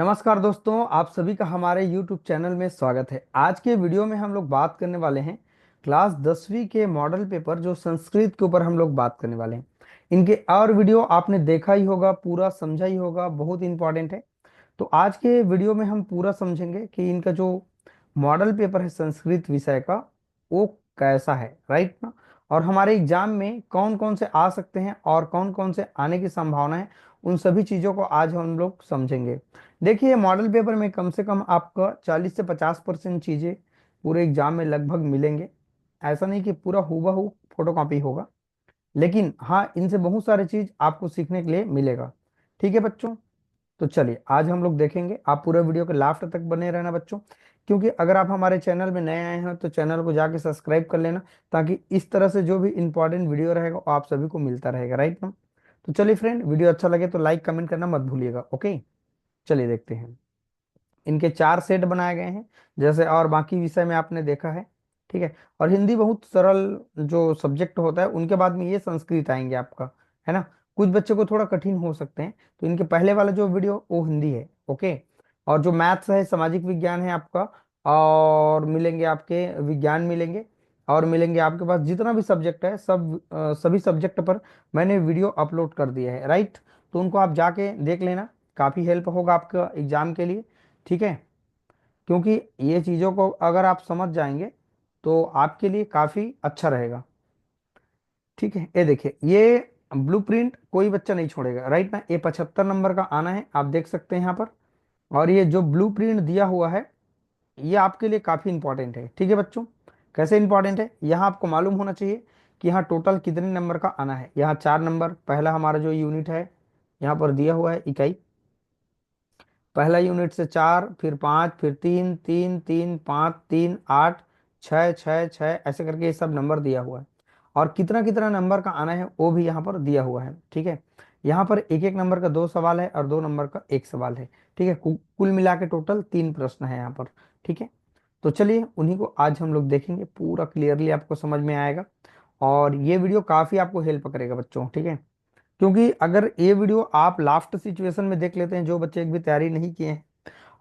नमस्कार दोस्तों, आप सभी का हमारे YouTube चैनल में स्वागत है। आज के वीडियो में हम लोग बात करने वाले हैं क्लास 10वीं के मॉडल पेपर जो संस्कृत के ऊपर हम लोग बात करने वाले हैं। इनके और वीडियो आपने देखा ही होगा, पूरा समझा ही होगा, बहुत इंपॉर्टेंट है। तो आज के वीडियो में हम पूरा समझेंगे कि इनका जो मॉडल पेपर है संस्कृत विषय का वो कैसा है, राइट ना। और हमारे एग्जाम में कौन कौन से आ सकते हैं और कौन कौन से आने की संभावना है, उन सभी चीज़ों को आज हम लोग समझेंगे। देखिए, मॉडल पेपर में कम से कम आपका 40 से 50% चीज़ें पूरे एग्जाम में लगभग मिलेंगे। ऐसा नहीं कि पूरा हूबहू फोटो कॉपी होगा, लेकिन हाँ, इनसे बहुत सारी चीज़ आपको सीखने के लिए मिलेगा। ठीक है बच्चों, तो चलिए आज हम लोग देखेंगे। आप पूरे वीडियो के लास्ट तक बने रहना बच्चों, क्योंकि अगर आप हमारे चैनल में नए आए हैं तो चैनल को जाके सब्सक्राइब कर लेना, ताकि इस तरह से जो भी इंपॉर्टेंट वीडियो रहेगा वो आप सभी को मिलता रहेगा, राइट ना। तो चलिए फ्रेंड, वीडियो अच्छा लगे तो लाइक कमेंट करना मत भूलिएगा। ओके, चलिए देखते हैं। इनके 4 सेट बनाए गए हैं, जैसे और बाकी विषय में आपने देखा है। ठीक है, और हिंदी बहुत सरल जो सब्जेक्ट होता है उनके बाद में ये संस्कृत आएंगे आपका, है ना। कुछ बच्चे को थोड़ा कठिन हो सकते हैं, तो इनके पहले वाला जो वीडियो वो हिंदी है। ओके, और जो मैथ्स है, सामाजिक विज्ञान है आपका, और मिलेंगे आपके विज्ञान मिलेंगे, और मिलेंगे आपके पास जितना भी सब्जेक्ट है सब सभी सब्जेक्ट पर मैंने वीडियो अपलोड कर दिया है, राइट। तो उनको आप जाके देख लेना, काफ़ी हेल्प होगा आपका एग्जाम के लिए। ठीक है, क्योंकि ये चीज़ों को अगर आप समझ जाएंगे तो आपके लिए काफ़ी अच्छा रहेगा। ठीक है, ये देखिए, ये ब्लूप्रिंट कोई बच्चा नहीं छोड़ेगा, राइट ना। ये 75 नंबर का आना है, आप देख सकते हैं यहाँ पर। और ये जो ब्लूप्रिंट दिया हुआ है ये आपके लिए काफ़ी इंपॉर्टेंट है। ठीक है बच्चों, कैसे इंपॉर्टेंट है, यहाँ आपको मालूम होना चाहिए कि यहाँ टोटल कितने नंबर का आना है। यहाँ 4 नंबर, पहला हमारा जो यूनिट है यहाँ पर दिया हुआ है इकाई। पहला यूनिट से 4, फिर 5, फिर 3, 3, 3, 5, 3, 8, 6, 6, 6, ऐसे करके ये सब नंबर दिया हुआ है। और कितना कितना नंबर का आना है वो भी यहाँ पर दिया हुआ है। ठीक है, यहाँ पर एक एक नंबर का 2 सवाल है और 2 नंबर का 1 सवाल है। ठीक है, कुल मिला के टोटल 3 प्रश्न है यहाँ पर। ठीक है, तो चलिए उन्हीं को आज हम लोग देखेंगे, पूरा क्लियरली आपको समझ में आएगा। और ये वीडियो काफ़ी आपको हेल्प करेगा बच्चों। ठीक है, क्योंकि अगर ये वीडियो आप लास्ट सिचुएशन में देख लेते हैं, जो बच्चे एक भी तैयारी नहीं किए हैं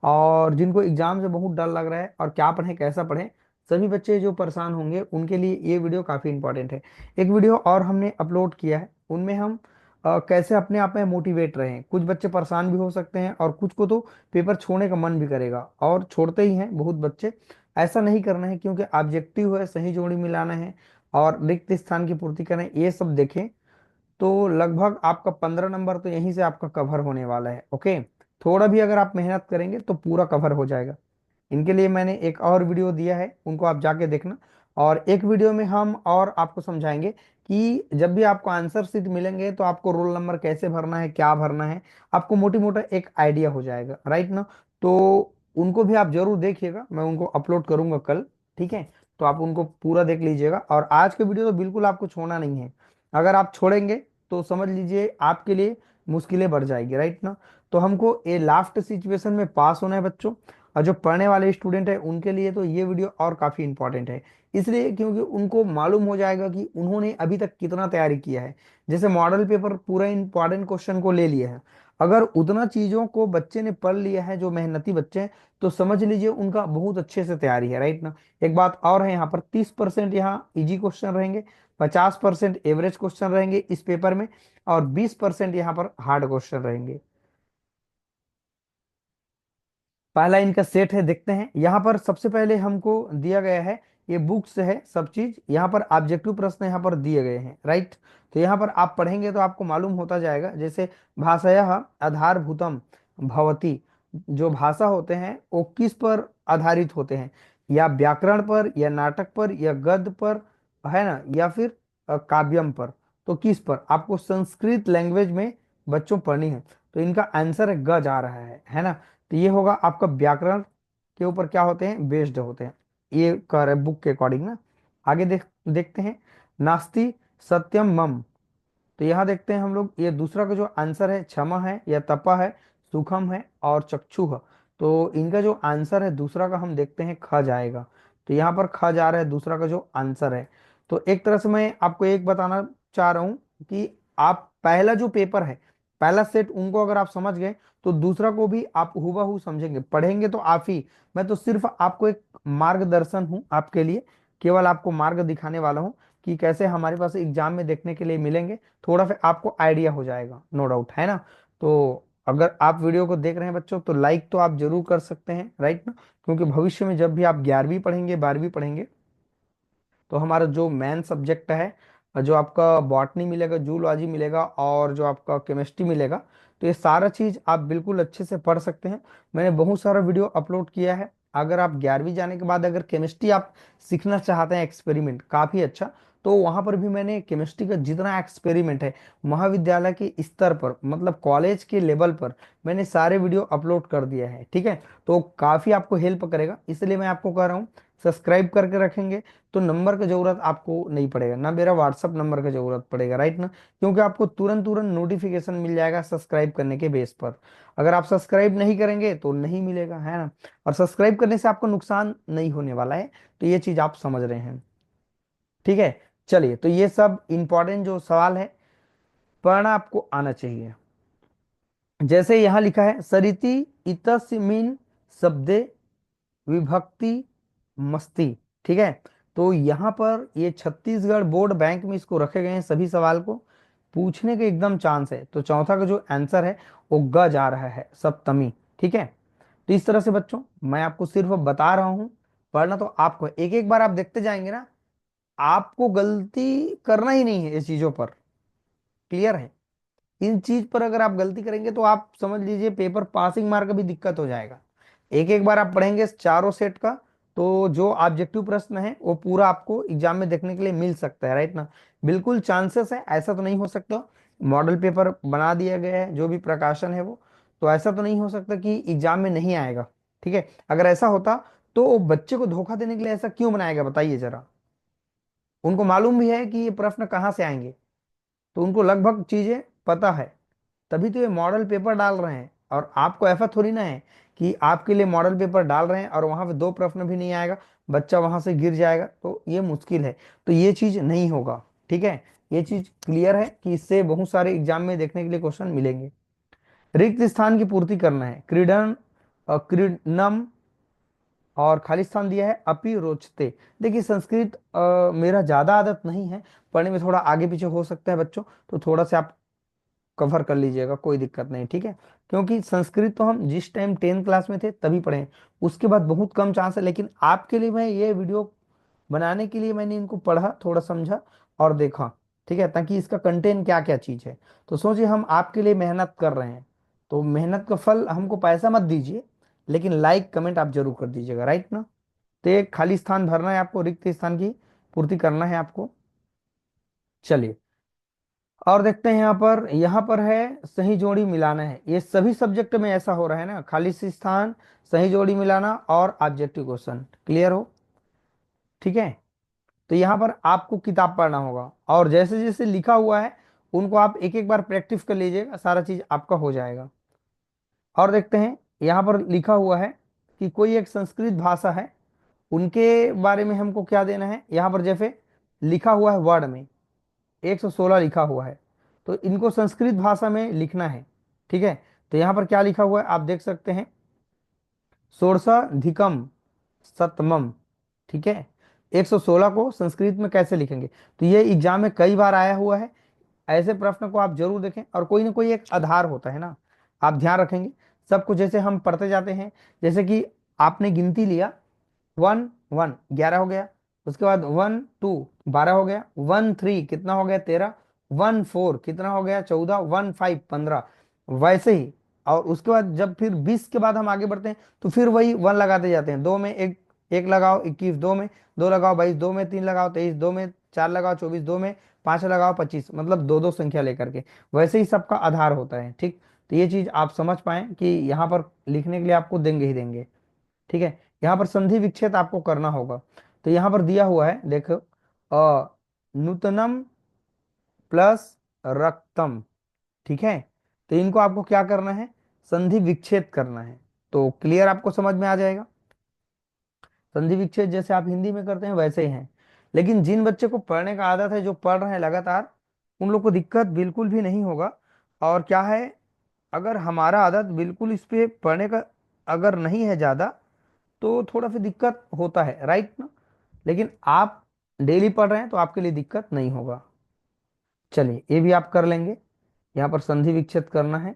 और जिनको एग्जाम से बहुत डर लग रहा है और क्या पढ़ें कैसा पढ़ें, सभी बच्चे जो परेशान होंगे उनके लिए ये वीडियो काफ़ी इंपॉर्टेंट है। एक वीडियो और हमने अपलोड किया है, उनमें हम कैसे अपने आप में मोटिवेट रहें। कुछ बच्चे परेशान भी हो सकते हैं और कुछ को तो पेपर छोड़ने का मन भी करेगा और छोड़ते ही हैं बहुत बच्चे। ऐसा नहीं करना है, क्योंकि ऑब्जेक्टिव है सही जोड़ी मिलाना है और रिक्त स्थान की पूर्ति करें, ये सब देखें। तो लगभग आपका 15 नंबर तो यहीं से आपका कवर होने वाला है। ओके, थोड़ा भी अगर आप मेहनत करेंगे तो पूरा कवर हो जाएगा। इनके लिए मैंने एक और वीडियो दिया है, उनको आप जाके देखना। और एक वीडियो में हम और आपको समझाएंगे कि जब भी आपको आंसर शीट मिलेंगे तो आपको रोल नंबर कैसे भरना है, क्या भरना है, आपको मोटी मोटा एक आइडिया हो जाएगा, राइट ना। तो उनको भी आप जरूर देखिएगा, मैं उनको अपलोड करूंगा कल। ठीक है, तो आप उनको पूरा देख लीजिएगा। और आज के वीडियो तो बिल्कुल आपको छोड़ना नहीं है, अगर आप छोड़ेंगे तो समझ लीजिए आपके लिए मुश्किलें बढ़ जाएगी, राइट ना। तो हमको ये लास्ट सिचुएशन में पास होना है बच्चों। और जो पढ़ने वाले स्टूडेंट है उनके लिए तो ये वीडियो और काफ़ी इंपॉर्टेंट है, इसलिए क्योंकि उनको मालूम हो जाएगा कि उन्होंने अभी तक कितना तैयारी किया है। जैसे मॉडल पेपर पूरा इंपॉर्टेंट क्वेश्चन को ले लिया है, अगर उतना चीज़ों को बच्चे ने पढ़ लिया है, जो मेहनती बच्चे हैं, तो समझ लीजिए उनका बहुत अच्छे से तैयारी है, राइट ना। एक बात और है, यहाँ पर 30% यहाँ इजी क्वेश्चन रहेंगे, 50% एवरेज क्वेश्चन रहेंगे इस पेपर में, और 20% यहाँ पर हार्ड क्वेश्चन रहेंगे। पहला इनका सेट है, देखते हैं। यहाँ पर सबसे पहले हमको दिया गया है, ये बुक्स है सब चीज, यहाँ पर ऑब्जेक्टिव प्रश्न यहाँ पर दिए गए हैं, राइट। तो यहाँ पर आप पढ़ेंगे तो आपको मालूम होता जाएगा। जैसे भाषायः आधारभूतम भवति, जो भाषा होते हैं वो किस पर आधारित होते हैं, या व्याकरण पर, या नाटक पर, या गद्य पर, है ना, या फिर काव्यम पर। तो किस पर आपको संस्कृत लैंग्वेज में बच्चों पढ़नी है, तो इनका आंसर है ग जा रहा है ना। तो ये होगा आपका व्याकरण के ऊपर क्या होते हैं, बेस्ड होते हैं, ये कह रहे बुक के अकॉर्डिंग ना। आगे देखते हैं, नास्ति सत्यम मम। तो यहाँ देखते हैं हम लोग, ये दूसरा का जो आंसर है क्षमा है, या तपा है, सुखम है, और चक्षुह। तो इनका जो आंसर है दूसरा का हम देखते हैं ख जाएगा। तो यहाँ पर ख जा रहा है दूसरा का जो आंसर है। तो एक तरह से मैं आपको एक बताना चाह रहा हूँ कि आप पहला जो पेपर है पहला सेट उनको अगर आप समझ गए तो दूसरा को भी आप हूबहू समझेंगे, पढ़ेंगे तो आप ही। मैं तो सिर्फ आपको एक मार्गदर्शन हूँ आपके लिए, केवल आपको मार्ग दिखाने वाला हूँ कि कैसे हमारे पास एग्जाम में देखने के लिए मिलेंगे। थोड़ा फिर आपको आइडिया हो जाएगा, नो डाउट, है ना। तो अगर आप वीडियो को देख रहे हैं बच्चों तो लाइक तो आप जरूर कर सकते हैं, राइट ना, क्योंकि भविष्य में जब भी आप 11वीं पढ़ेंगे 12वीं पढ़ेंगे तो हमारा जो मेन सब्जेक्ट है, जो आपका बॉटनी मिलेगा, जूलॉजी मिलेगा और जो आपका केमिस्ट्री मिलेगा, तो ये सारा चीज आप बिल्कुल अच्छे से पढ़ सकते हैं। मैंने बहुत सारा वीडियो अपलोड किया है। अगर आप 11वीं जाने के बाद अगर केमिस्ट्री आप सीखना चाहते हैं, एक्सपेरिमेंट काफी अच्छा, तो वहां पर भी मैंने केमिस्ट्री का जितना एक्सपेरिमेंट है महाविद्यालय के स्तर पर, मतलब कॉलेज के लेवल पर, मैंने सारे वीडियो अपलोड कर दिया है, ठीक है। तो काफी आपको हेल्प करेगा, इसलिए मैं आपको कह रहा हूँ सब्सक्राइब करके रखेंगे तो नंबर की जरूरत आपको नहीं पड़ेगा, ना मेरा व्हाट्सअप नंबर की जरूरत पड़ेगा, राइट ना, क्योंकि आपको तुरंत तुरंत नोटिफिकेशन मिल जाएगा सब्सक्राइब करने के बेस पर। अगर आप सब्सक्राइब नहीं करेंगे तो नहीं मिलेगा, है ना। और सब्सक्राइब करने से आपको नुकसान नहीं होने वाला है, तो ये चीज आप समझ रहे हैं, ठीक है। चलिए, तो ये सब इंपॉर्टेंट जो सवाल है पढ़ना आपको आना चाहिए। जैसे यहां लिखा है सरिति इतस्मिन शब्दे विभक्ति मस्ती, ठीक है। तो यहाँ पर ये छत्तीसगढ़ बोर्ड बैंक में इसको रखे गए हैं, सभी सवाल को पूछने के एकदम चांस है। तो चौथा का जो आंसर है वो ग जा रहा है, सप्तमी, ठीक है। तो इस तरह से बच्चों मैं आपको सिर्फ बता रहा हूं, पढ़ना तो आपको एक एक बार आप देखते जाएंगे ना, आपको गलती करना ही नहीं है इस चीजों पर, क्लियर है। इन चीज पर अगर आप गलती करेंगे तो आप समझ लीजिए पेपर पासिंग मार्क भी दिक्कत हो जाएगा। एक एक बार आप पढ़ेंगे चारों सेट का, तो जो ऑब्जेक्टिव प्रश्न है वो पूरा आपको एग्जाम में देखने के लिए मिल सकता है, राइट ना। बिल्कुल चांसेस है, ऐसा तो नहीं हो सकता मॉडल पेपर बना दिया गया है जो भी प्रकाशन है वो, तो ऐसा तो नहीं हो सकता कि एग्जाम में नहीं आएगा, ठीक है। अगर ऐसा होता तो वो बच्चे को धोखा देने के लिए ऐसा क्यों बनाएगा बताइए जरा। उनको मालूम भी है कि ये प्रश्न कहाँ से आएंगे, तो उनको लगभग चीजें पता है, तभी तो ये मॉडल पेपर डाल रहे हैं। और आपको ऐसा थोड़ी ना है कि आपके लिए मॉडल पेपर डाल रहे हैं और वहां पे दो प्रश्न भी नहीं आएगा, बच्चा वहां से गिर जाएगा, तो ये मुश्किल है। तो ये चीज नहीं होगा, ठीक है। ये चीज क्लियर है कि इससे बहुत सारे एग्जाम में देखने के लिए क्वेश्चन मिलेंगे। रिक्त स्थान की पूर्ति करना है, क्रीडन क्रीडनम, और खाली स्थान दिया है अपि रोचते। देखिए संस्कृत मेरा ज्यादा आदत नहीं है, पढ़ने में थोड़ा आगे पीछे हो सकता है बच्चों, तो थोड़ा सा आप कवर कर लीजिएगा, कोई दिक्कत नहीं, ठीक है। क्योंकि संस्कृत तो हम जिस टाइम 10th क्लास में थे तभी पढ़े, उसके बाद बहुत कम चांस है। लेकिन आपके लिए मैं ये वीडियो बनाने के लिए मैंने इनको पढ़ा, थोड़ा समझा और देखा, ठीक है, ताकि इसका कंटेंट क्या क्या चीज है। तो सोचिए हम आपके लिए मेहनत कर रहे हैं, तो मेहनत का फल हमको पैसा मत दीजिए, लेकिन लाइक कमेंट आप जरूर कर दीजिएगा, राइट ना। तो एक खाली स्थान भरना है आपको, रिक्त स्थान की पूर्ति करना है आपको। चलिए और देखते हैं यहाँ पर है सही जोड़ी मिलाना है। ये सभी सब्जेक्ट में ऐसा हो रहा है ना, खाली स्थान, सही जोड़ी मिलाना और ऑब्जेक्टिव क्वेश्चन, क्लियर हो, ठीक है। तो यहाँ पर आपको किताब पढ़ना होगा और जैसे जैसे लिखा हुआ है उनको आप एक एक बार प्रैक्टिस कर लीजिएगा, सारा चीज आपका हो जाएगा। और देखते हैं यहाँ पर लिखा हुआ है कि कोई एक संस्कृत भाषा है, उनके बारे में हमको क्या देना है। यहाँ पर जैसे लिखा हुआ है वर्ड में 116 लिखा हुआ है, तो इनको संस्कृत भाषा में लिखना है, ठीक है। तो यहाँ पर क्या लिखा हुआ है आप देख सकते हैं, षोडशाधिकम सतमम, ठीक है। 116 को संस्कृत में कैसे लिखेंगे, तो ये एग्जाम में कई बार आया हुआ है। ऐसे प्रश्न को आप जरूर देखें, और कोई ना कोई एक आधार होता है ना, आप ध्यान रखेंगे। सब कुछ जैसे हम पढ़ते जाते हैं, जैसे कि आपने गिनती लिया, 1 1 11 हो गया, उसके बाद 1 2 12 हो गया, 1 3 कितना हो गया 13, 1 4 कितना हो गया 14, 1 5 15, वैसे ही। और उसके बाद जब फिर 20 के बाद हम आगे बढ़ते हैं तो फिर वही 1 लगाते जाते हैं, दो में एक एक लगाओ 21, दो में दो लगाओ 22, दो में तीन लगाओ 23, दो में चार लगाओ 24, दो में पांच लगाओ 25, मतलब दो दो संख्या लेकर के, वैसे ही सबका आधार होता है, ठीक। तो ये चीज आप समझ पाए कि यहाँ पर लिखने के लिए आपको देंगे ही देंगे, ठीक है। यहाँ पर संधि विच्छेद आपको करना होगा। तो यहाँ पर दिया हुआ है देखो, नूतनम प्लस रक्तम, ठीक है। तो इनको आपको क्या करना है, संधि विच्छेद करना है। तो क्लियर आपको समझ में आ जाएगा, संधि विच्छेद जैसे आप हिंदी में करते हैं वैसे ही है। लेकिन जिन बच्चे को पढ़ने का आदत है, जो पढ़ रहे हैं लगातार, उन लोग को दिक्कत बिल्कुल भी नहीं होगा। और क्या है, अगर हमारा आदत बिल्कुल इस पे पढ़ने का अगर नहीं है ज़्यादा, तो थोड़ा सा दिक्कत होता है, राइट ना। लेकिन आप डेली पढ़ रहे हैं तो आपके लिए दिक्कत नहीं होगा। चलिए ये भी आप कर लेंगे। यहाँ पर संधि विच्छेद करना है,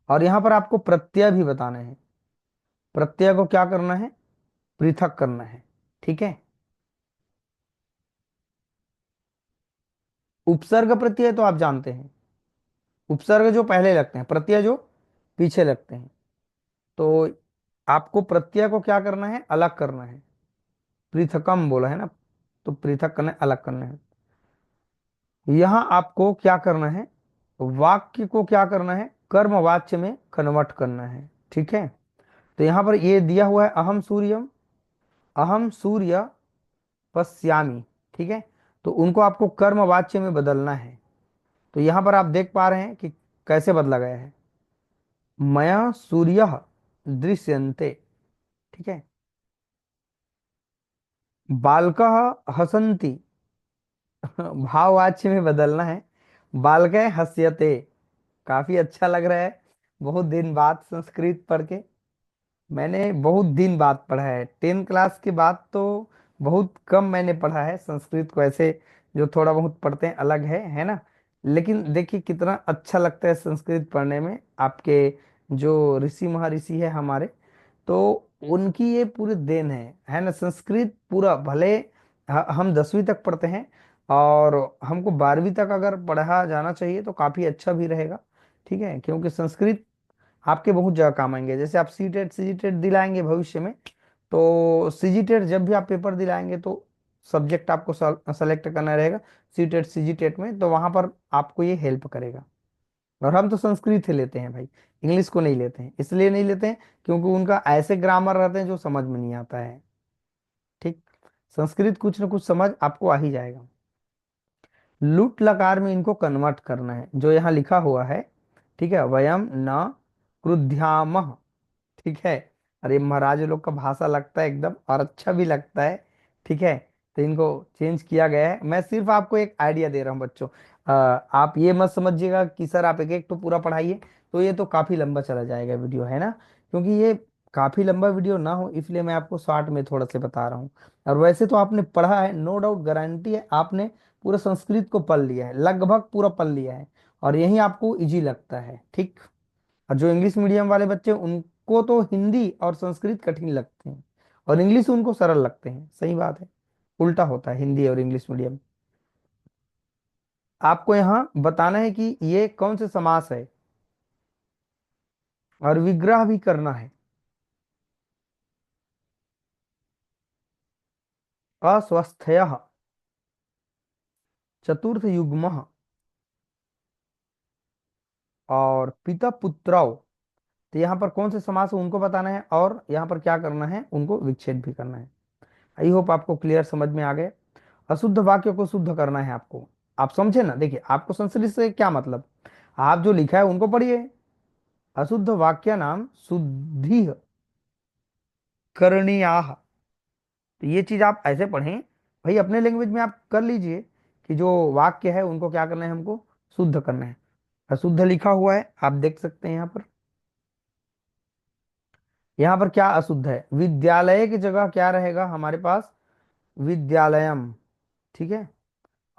और यहाँ पर आपको प्रत्यय भी बताने हैं। प्रत्यय को क्या करना है, पृथक करना है, ठीक है। उपसर्ग प्रत्यय तो आप जानते हैं, उपसर्ग जो पहले लगते हैं, प्रत्यय जो पीछे लगते हैं। तो आपको प्रत्यय को क्या करना है, अलग करना है। पृथकम बोला है ना, तो पृथक करना है, अलग करना है। यहां आपको क्या करना है, वाक्य को क्या करना है, कर्म वाच्य में कन्वर्ट करना है, ठीक है। तो यहां पर ये दिया हुआ है, अहम सूर्यम, अहम सूर्य पश्यामी, ठीक है। तो उनको आपको कर्म वाच्य में बदलना है। तो यहां पर आप देख पा रहे हैं कि कैसे बदला गया है, मया सूर्य दृश्यन्ते, ठीक है। बालकः हसन्ति, भाववाच्य में बदलना है, बालकः हस्यते। काफी अच्छा लग रहा है, बहुत दिन बाद संस्कृत पढ़ के। मैंने बहुत दिन बाद पढ़ा है, 10 क्लास के बाद तो बहुत कम मैंने पढ़ा है संस्कृत को। ऐसे जो थोड़ा बहुत पढ़ते हैं अलग है ना। लेकिन देखिए कितना अच्छा लगता है संस्कृत पढ़ने में। आपके जो ऋषि महर्षि है हमारे, तो उनकी ये पूरी देन है ना। संस्कृत पूरा भले हम 10वीं तक पढ़ते हैं, और हमको 12वीं तक अगर पढ़ा जाना चाहिए तो काफी अच्छा भी रहेगा, ठीक है। क्योंकि संस्कृत आपके बहुत जगह काम आएंगे। जैसे आप सी टेट सी जी टेट दिलाएंगे भविष्य में, तो सी जी टेट जब भी आप पेपर दिलाएंगे तो सब्जेक्ट आपको सेलेक्ट करना रहेगा सी टेट सी जी टेट में, तो वहां पर आपको ये हेल्प करेगा। और हम तो संस्कृत ही लेते हैं भाई, इंग्लिश को नहीं लेते हैं। इसलिए नहीं लेते हैं क्योंकि उनका ऐसे ग्रामर रहते हैं जो समझ में नहीं आता है, ठीक। संस्कृत कुछ ना कुछ समझ आपको आ ही जाएगा। लुट लकार में इनको कन्वर्ट करना है, जो यहाँ लिखा हुआ है, ठीक है। वयम न क्रुद्याम, ठीक है। अरे महाराज लोग का भाषा लगता है एकदम, और अच्छा भी लगता है, ठीक है। तो इनको चेंज किया गया है। मैं सिर्फ आपको एक आइडिया दे रहा हूँ बच्चों। आप ये मत समझिएगा कि सर आप एक एक तो पूरा पढ़ाइए, तो ये तो काफी लंबा चला जाएगा वीडियो, है ना। क्योंकि ये काफी लंबा वीडियो ना हो इसलिए मैं आपको शॉर्ट में थोड़ा से बता रहा हूँ। और वैसे तो आपने पढ़ा है, नो डाउट, गारंटी है आपने पूरा संस्कृत को पढ़ लिया है, लगभग पूरा पढ़ लिया है। और यही आपको इजी लगता है, ठीक। और जो इंग्लिश मीडियम वाले बच्चे उनको तो हिंदी और संस्कृत कठिन लगते हैं, और इंग्लिश उनको सरल लगते हैं, सही बात है। उल्टा होता है हिंदी और इंग्लिश मीडियम। आपको यहाँ बताना है कि ये कौन से समास है, और विग्रह भी करना है। अस्वस्थय, चतुर्थ युग्म, और पिता पुत्रौ। तो यहाँ पर कौन से समास है उनको बताना है, और यहाँ पर क्या करना है, उनको विच्छेद भी करना है। आई होप आपको क्लियर समझ में आ गए। अशुद्ध वाक्य को शुद्ध करना है आपको। आप समझे ना, देखिए आपको संस्कृत से क्या मतलब, आप जो लिखा है उनको पढ़िए। अशुद्ध वाक्य नाम शुद्धि करणीयाः। तो ये चीज आप ऐसे पढ़ें, भाई अपने लैंग्वेज में आप कर लीजिए कि जो वाक्य है उनको क्या करना है, हमको शुद्ध करना है। अशुद्ध लिखा हुआ है, आप देख सकते हैं यहाँ पर। यहाँ पर क्या अशुद्ध है, विद्यालय की जगह क्या रहेगा हमारे पास, विद्यालयम, ठीक है।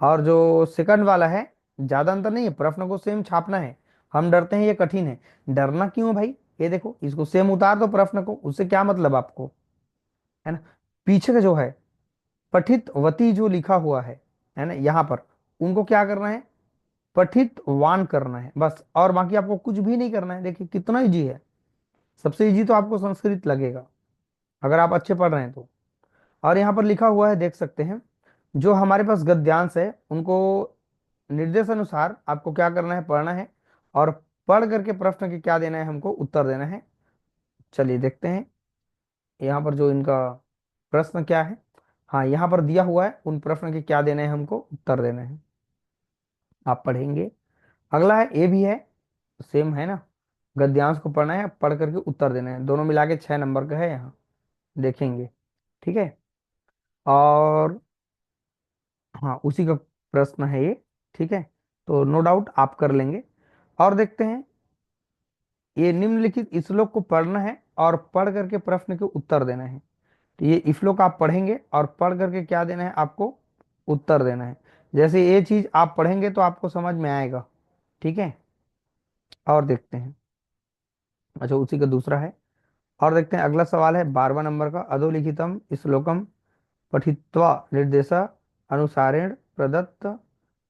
और जो सेकंड वाला है, ज्यादा अंतर नहीं है, प्रश्न को सेम छापना है। हम डरते हैं ये कठिन है, डरना क्यों भाई, ये देखो इसको सेम उतार दो प्रश्न को, उससे क्या मतलब आपको, है ना। पीछे का जो है पठित वती जो लिखा हुआ है ना, यहाँ पर उनको क्या करना है, पठित वान करना है बस। और बाकी आपको कुछ भी नहीं करना है। देखिए कितना इजी है, सबसे इजी तो आपको संस्कृत लगेगा अगर आप अच्छे पढ़ रहे हैं तो। और यहाँ पर लिखा हुआ है, देख सकते हैं, जो हमारे पास गद्यांश है उनको निर्देश अनुसार आपको क्या करना है, पढ़ना है। और पढ़ करके प्रश्न के क्या देना है, हमको उत्तर देना है। चलिए देखते हैं यहाँ पर जो इनका प्रश्न क्या है। हाँ यहाँ पर दिया हुआ है, उन प्रश्न के क्या देने हैं, हमको उत्तर देने हैं। आप पढ़ेंगे। अगला है ए भी है, सेम है ना। गद्यांश को पढ़ना है, पढ़ करके उत्तर देना है। दोनों मिला के 6 नंबर का है यहाँ, देखेंगे, ठीक है। और हाँ उसी का प्रश्न है ये। ठीक है, तो नो डाउट आप कर लेंगे। और देखते हैं, ये निम्नलिखित श्लोक को पढ़ना है और पढ़ करके प्रश्न के उत्तर देना है। तो ये श्लोक आप पढ़ेंगे और पढ़ करके क्या देना है आपको, उत्तर देना है। जैसे ये चीज आप पढ़ेंगे तो आपको समझ में आएगा। ठीक है, और देखते हैं। अच्छा, उसी का दूसरा है। और देखते हैं, अगला सवाल है 12वां नंबर का। अधोलिखितम श्लोकम पठित्वा निर्देश अनुसारेण प्रदत्त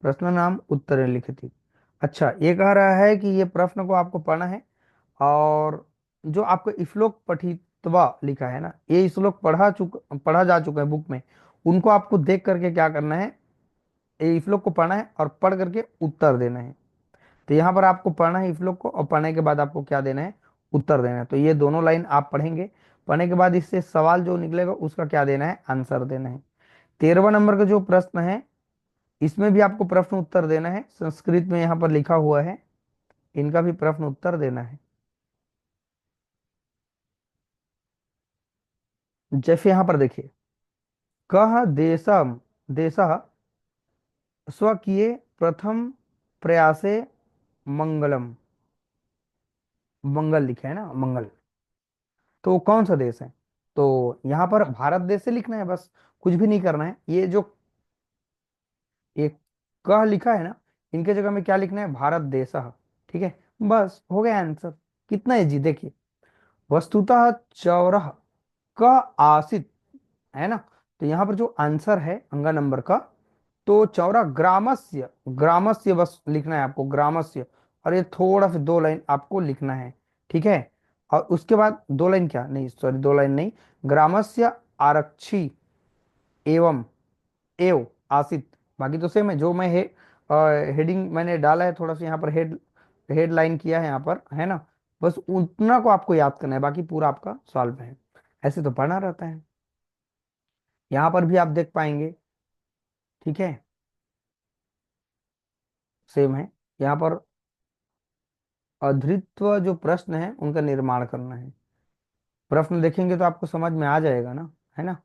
प्रश्न नाम उत्तर लिखित। अच्छा, ये कह रहा है कि ये प्रश्न को आपको पढ़ना है, और जो आपको श्लोक पठित्वा लिखा है ना, ये श्लोक पढ़ा जा चुका है बुक में, उनको आपको देख करके क्या करना है, ये श्लोक को पढ़ना है और पढ़ करके उत्तर देना है। तो यहाँ पर आपको पढ़ना है श्लोक को, और पढ़ने के बाद आपको क्या देना है, उत्तर देना है। तो ये दोनों लाइन आप पढ़ेंगे, पढ़ने के बाद इससे सवाल जो निकलेगा उसका क्या देना है, आंसर देना है। 13वां नंबर का जो प्रश्न है, इसमें भी आपको प्रश्न उत्तर देना है। संस्कृत में यहाँ पर लिखा हुआ है, इनका भी प्रश्न उत्तर देना है। जैसे यहाँ पर देखिए, कह देशम देश स्वकीय प्रथम प्रयासे मंगलम, मंगल लिखा है ना, मंगल, तो वो कौन सा देश है। तो यहाँ पर भारत देश से लिखना है, बस कुछ भी नहीं करना है। ये जो ये कह लिखा है ना, इनके जगह में क्या लिखना है, भारत देश। ठीक है, बस हो गया आंसर। कितना इजी देखिए। वस्तुतः चौरह का आसित, है ना। तो यहाँ पर जो आंसर है अंगा नंबर का, तो चौरा ग्रामस्य, ग्रामस्य बस लिखना है आपको, ग्रामस्य। और ये थोड़ा सा 2 लाइन आपको लिखना है। ठीक है, और उसके बाद 2 लाइन, क्या नहीं सॉरी 2 लाइन नहीं, ग्रामस्य आरक्षी एवं एव आसित। बाकी तो सेम है, जो मैं हेडिंग मैंने डाला है थोड़ा सा यहाँ पर, हेडलाइन किया है यहाँ पर, है ना। बस उतना को आपको याद करना है, बाकी पूरा आपका सॉल्व है। ऐसे तो पढ़ना रहता है। यहाँ पर भी आप देख पाएंगे। ठीक है, सेम है। यहाँ पर अधृत्व जो प्रश्न है उनका निर्माण करना है। प्रश्न देखेंगे तो आपको समझ में आ जाएगा ना, है ना।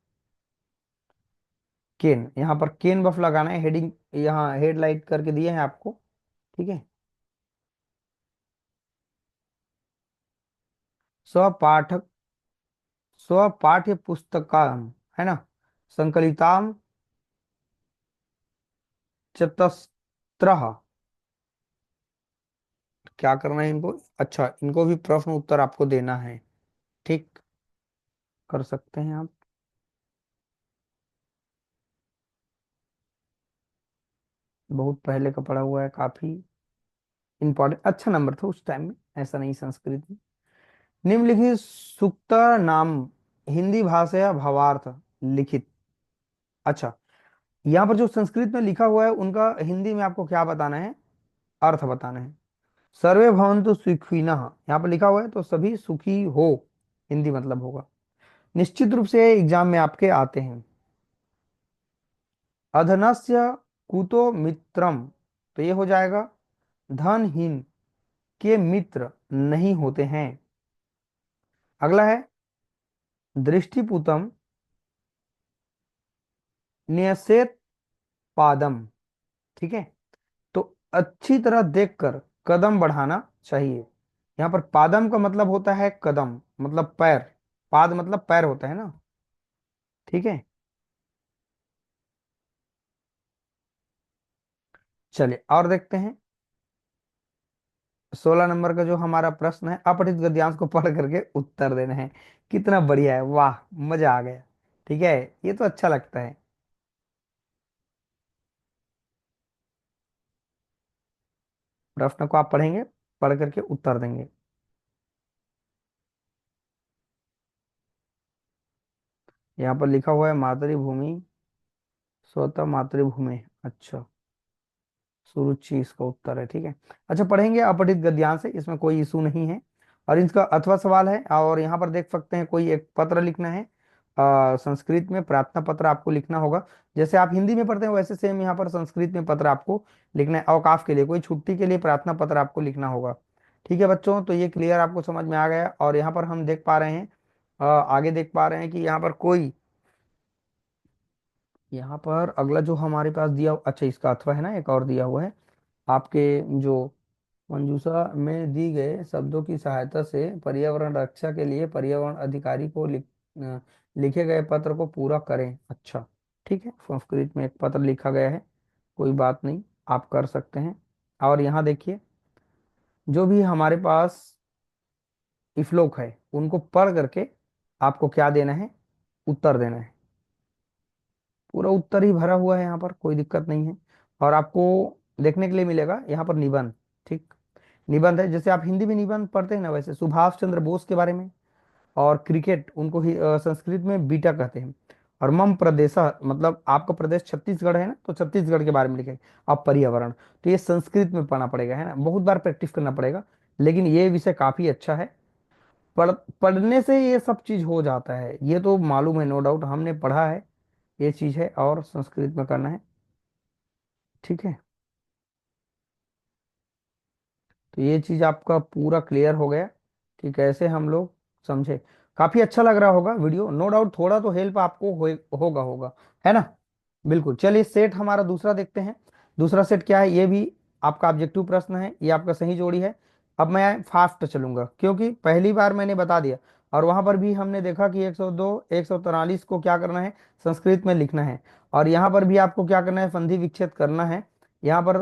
केन, यहाँ पर केन बफ लगाना है, हेडिंग यहाँ हेडलाइट करके दिए हैं आपको। ठीक है, स्वपाठक स्वपाठ्य पुस्तकाम, है ना, संकलिताम चतस्त्रः। क्या करना है इनको, अच्छा इनको भी प्रश्न उत्तर आपको देना है। ठीक, कर सकते हैं आप। बहुत पहले का पढ़ा हुआ है, काफी इंपॉर्टेंट, अच्छा नंबर था उस टाइम में, ऐसा नहीं संस्कृत में। निम्नलिखित सूक्त नाम हिंदी भाषा भावार्थ लिखित। अच्छा, यहाँ पर जो संस्कृत में लिखा हुआ है उनका हिंदी में आपको क्या बताना है, अर्थ बताना है। सर्वे भवन्तु सुखिनः, यहाँ पर लिखा हुआ है, तो सभी सुखी हो, हिंदी मतलब होगा। निश्चित रूप से एग्जाम में आपके आते हैं। अधनस्य कुतो मित्रम, तो ये हो जाएगा, धनहीन के मित्र नहीं होते हैं। अगला है दृष्टिपुतम न्यसेत पादम। ठीक है, तो अच्छी तरह देखकर कदम बढ़ाना चाहिए। यहाँ पर पादम का मतलब होता है कदम, मतलब पैर, पाद मतलब पैर होता है ना। ठीक है, चलिए और देखते हैं। 16 नंबर का जो हमारा प्रश्न है, अपठित गद्यांश को पढ़ करके उत्तर देना है। कितना बढ़िया है, वाह, मजा आ गया। ठीक है, ये तो अच्छा लगता है। प्रश्न को आप पढ़ेंगे, पढ़ करके उत्तर देंगे। यहाँ पर लिखा हुआ है मातृभूमि स्वतः मातृभूमि, अच्छा, सुरुचि इसका उत्तर है। ठीक है, अच्छा पढ़ेंगे अपठित गद्यांश से, इसमें कोई इशू नहीं है। और इसका अथवा सवाल है, और यहाँ पर देख सकते हैं, कोई एक पत्र लिखना है। संस्कृत में प्रार्थना पत्र आपको लिखना होगा। जैसे आप हिंदी में पढ़ते हैं वैसे सेम यहाँ पर संस्कृत में पत्र आपको लिखना है। अवकाश के लिए, कोई छुट्टी के लिए प्रार्थना पत्र आपको लिखना होगा। ठीक है बच्चों, तो ये क्लियर आपको समझ में आ गया। और यहाँ पर हम देख पा रहे हैं, आगे देख पा रहे हैं कि यहाँ पर कोई यहाँ पर अगला जो हमारे पास दिया, अच्छा इसका अथवा है ना, एक और दिया हुआ है। आपके जो मंजूषा में दी गए शब्दों की सहायता से पर्यावरण रक्षा के लिए पर्यावरण अधिकारी को लिखे गए पत्र को पूरा करें। अच्छा, ठीक है, संस्कृत में एक पत्र लिखा गया है, कोई बात नहीं, आप कर सकते हैं। और यहाँ देखिए, जो भी हमारे पास श्लोक है उनको पढ़ करके आपको क्या देना है, उत्तर देना है। पूरा उत्तर ही भरा हुआ है यहाँ पर, कोई दिक्कत नहीं है। और आपको देखने के लिए मिलेगा यहाँ पर निबंध। ठीक, निबंध है, जैसे आप हिंदी में निबंध पढ़ते हैं ना, वैसे सुभाष चंद्र बोस के बारे में। और क्रिकेट उनको ही संस्कृत में बीटा कहते हैं। और मम प्रदेश, मतलब आपका प्रदेश छत्तीसगढ़ है ना, तो छत्तीसगढ़ के बारे में लिखेंगे। अब पर्यावरण, तो ये संस्कृत में पढ़ना पड़ेगा, है ना, बहुत बार प्रैक्टिस करना पड़ेगा। लेकिन ये विषय काफी अच्छा है। पढ़ने से ये सब चीज हो जाता है, ये तो मालूम है, नो डाउट, हमने पढ़ा है, ये चीज है, और संस्कृत में करना है। ठीक है, तो ये चीज आपका पूरा क्लियर हो गया कि कैसे हम लोग समझे। काफी अच्छा लग रहा होगा वीडियो, नो डाउट, थोड़ा तो हेल्प आपको होगा होगा, है ना। बिल्कुल, चलिए सेट हमारा दूसरा देखते हैं। दूसरा सेट क्या है, ये भी आपका ऑब्जेक्टिव प्रश्न है, ये आपका सही जोड़ी है। अब मैं फास्ट चलूंगा क्योंकि पहली बार मैंने बता दिया, और वहां पर भी हमने देखा कि 102 143 को क्या करना है, संस्कृत में लिखना है। और यहाँ पर भी आपको क्या करना है, संधि विच्छेद करना है। यहाँ पर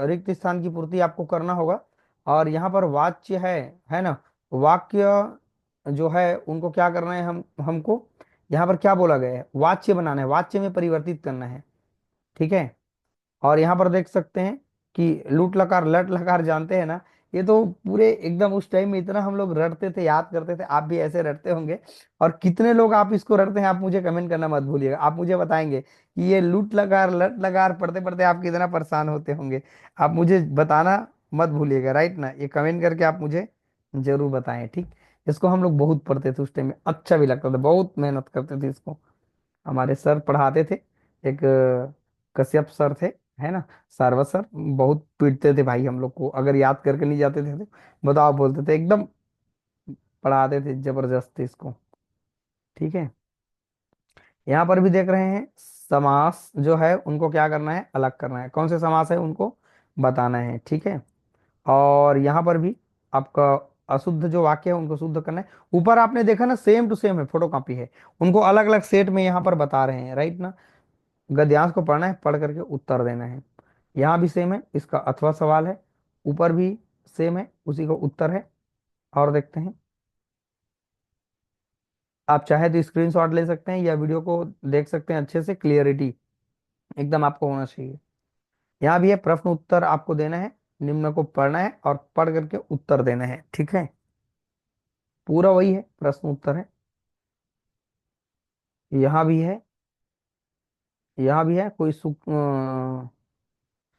रिक्त स्थान की पूर्ति आपको करना होगा। और यहाँ पर वाच्य है ना, वाक्य जो है उनको क्या करना है, हमको यहाँ पर क्या बोला गया है, वाच्य बनाना है, वाच्य में परिवर्तित करना है। ठीक है, और यहाँ पर देख सकते हैं कि लूट लकार लट लकार जानते हैं ना, ये तो पूरे एकदम उस टाइम में इतना हम लोग रटते थे, याद करते थे, आप भी ऐसे रटते होंगे। और कितने लोग आप इसको रटते हैं, आप मुझे कमेंट करना मत भूलिएगा, आप मुझे बताएंगे कि ये लूट लकार लट लकार पढ़ते पढ़ते आप कितना परेशान होते होंगे। आप मुझे बताना मत भूलिएगा, राइट ना, ये कमेंट करके आप मुझे जरूर बताएं। ठीक, इसको हम लोग बहुत पढ़ते थे उस टाइम में, अच्छा भी लगता था, बहुत मेहनत करते थे इसको। हमारे सर पढ़ाते थे, एक कश्यप सर थे, है ना, सारवा सर, बहुत पीटते थे भाई हम लोग को, अगर याद करके नहीं जाते थे तो बताओ, बोलते थे एकदम, पढ़ाते थे जबरदस्ती इसको। ठीक है, यहाँ पर भी देख रहे हैं, समास जो है उनको क्या करना है, अलग करना है, कौन से समास है उनको बताना है। ठीक है, और यहाँ पर भी आपका अशुद्ध जो वाक्य है उनको शुद्ध करना है। ऊपर आपने देखा ना, सेम टू सेम है, फोटो कॉपी है, उनको अलग अलग सेट में यहाँ पर बता रहे हैं, राइट ना। गद्यांश को पढ़ना है, पढ़ करके उत्तर देना है। यहाँ भी सेम है, इसका अथवा सवाल है, ऊपर भी सेम है, उसी का उत्तर है। और देखते हैं, आप चाहे तो स्क्रीनशॉट ले सकते हैं या वीडियो को देख सकते हैं, अच्छे से क्लियरिटी एकदम आपको होना चाहिए। यहाँ भी है, प्रश्न उत्तर आपको देना है, निम्न को पढ़ना है और पढ़ करके उत्तर देना है। ठीक है, पूरा वही है, प्रश्न उत्तर है। यहाँ भी है, यहाँ भी है, कोई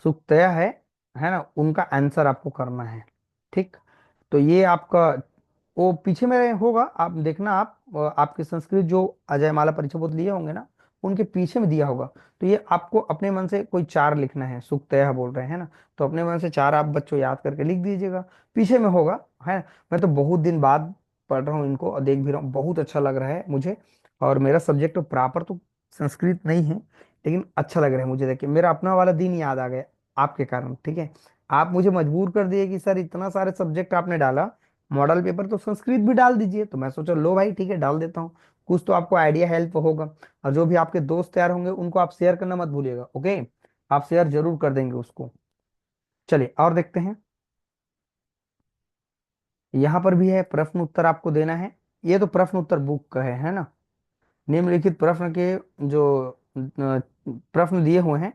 सुक्तया है ना, उनका आंसर आपको करना है। ठीक, तो ये आपका वो पीछे में होगा, आप देखना, आप आपके संस्कृत जो अजय माला परीक्षा बहुत लिए होंगे ना, उनके पीछे में दिया होगा। तो ये आपको अपने मन से कोई चार लिखना है, सुक्तया बोल रहे हैं ना, तो अपने मन से चार आप बच्चों याद करके लिख दीजिएगा, पीछे में होगा। है, मैं तो बहुत दिन बाद पढ़ रहा हूँ इनको और देख भी रहा हूँ, बहुत अच्छा लग रहा है मुझे। और मेरा सब्जेक्ट तो प्रॉपर तो संस्कृत नहीं है, लेकिन अच्छा लग रहा है मुझे, देख के मेरा अपना वाला दिन याद आ गया आपके कारण। ठीक है, आप मुझे मजबूर कर दिए कि सर इतना सारे सब्जेक्ट आपने डाला, मॉडल पेपर तो संस्कृत भी डाल दीजिए, तो मैं सोचा लो भाई ठीक है, डाल देता हूँ, कुछ तो आपको आइडिया हेल्प होगा। और जो भी आपके दोस्त तैयार होंगे उनको आप शेयर करना मत भूलिएगा, ओके, आप शेयर जरूर कर देंगे उसको। चलिए और देखते हैं, यहाँ पर भी है, प्रश्न उत्तर आपको देना है। ये तो प्रश्न उत्तर बुक का है ना। निम्नलिखित प्रश्न के जो प्रश्न दिए हुए हैं,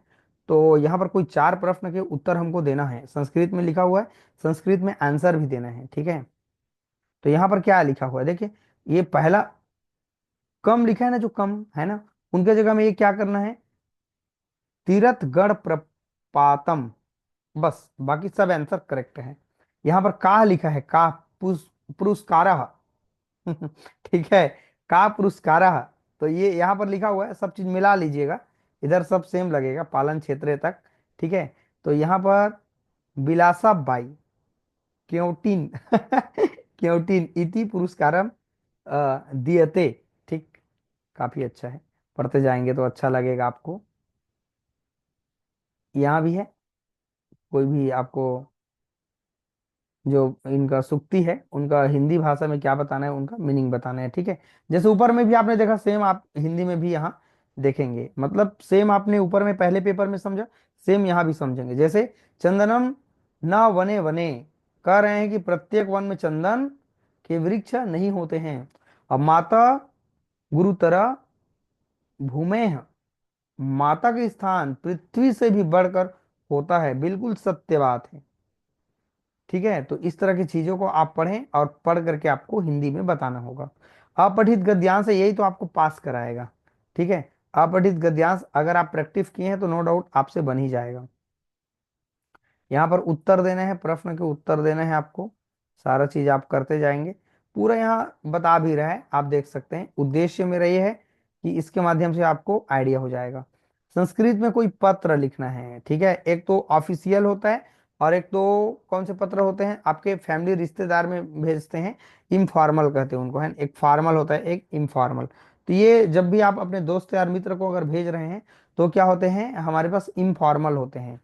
तो यहाँ पर कोई चार प्रश्न के उत्तर हमको देना है, संस्कृत में लिखा हुआ है, संस्कृत में आंसर भी देना है। ठीक है, तो यहाँ पर क्या लिखा हुआ है, देखिए, ये पहला कम लिखा है ना, जो कम है ना, उनके जगह में ये क्या करना है, तीरथ गढ़ प्रपातम, बस, बाकी सब आंसर करेक्ट है। यहाँ पर का लिखा है, का पुरस्कार ठीक है, का पुरस्कार, तो ये यहाँ पर लिखा हुआ है, सब चीज मिला लीजिएगा, इधर सब सेम लगेगा, पालन क्षेत्र तक। ठीक है, तो यहाँ पर बिलासा बाई क्योटिन क्योटिन इति पुरस्कारम दियते। ठीक, काफी अच्छा है, पढ़ते जाएंगे तो अच्छा लगेगा आपको। यहाँ भी है, कोई भी आपको जो इनका सुक्ति है उनका हिंदी भाषा में क्या बताना है, उनका मीनिंग बताना है, ठीक है। जैसे ऊपर में भी आपने देखा, सेम आप हिंदी में भी यहाँ देखेंगे, मतलब सेम आपने ऊपर में पहले पेपर में समझा, सेम यहाँ भी समझेंगे। जैसे चंदनम न वने वने, कह रहे हैं कि प्रत्येक वन में चंदन के वृक्ष नहीं होते हैं। अब माता गुरुतरा भूमेह, माता के स्थान पृथ्वी से भी बढ़कर होता है, बिल्कुल सत्य बात है, ठीक है। तो इस तरह की चीजों को आप पढ़ें और पढ़ करके आपको हिंदी में बताना होगा। अपठित गद्यांश है, यही तो आपको पास कराएगा, ठीक है। अपठित गद्यांश अगर आप प्रैक्टिस किए हैं तो नो डाउट आपसे बन ही जाएगा। यहाँ पर उत्तर देने हैं, प्रश्न के उत्तर देने हैं आपको, सारा चीज आप करते जाएंगे। पूरा यहाँ बता भी रहा है, आप देख सकते हैं। उद्देश्य मेरा ये है कि इसके माध्यम से आपको आइडिया हो जाएगा। संस्कृत में कोई पत्र लिखना है, ठीक है। एक तो ऑफिशियल होता है, और एक तो कौन से पत्र होते हैं आपके फैमिली रिश्तेदार में भेजते हैं, इनफॉर्मल कहते हैं उनको, है। एक फॉर्मल होता है, एक इनफॉर्मल। तो ये जब भी आप अपने दोस्त यार मित्र को अगर भेज रहे हैं तो क्या होते हैं, हमारे पास इनफॉर्मल होते हैं।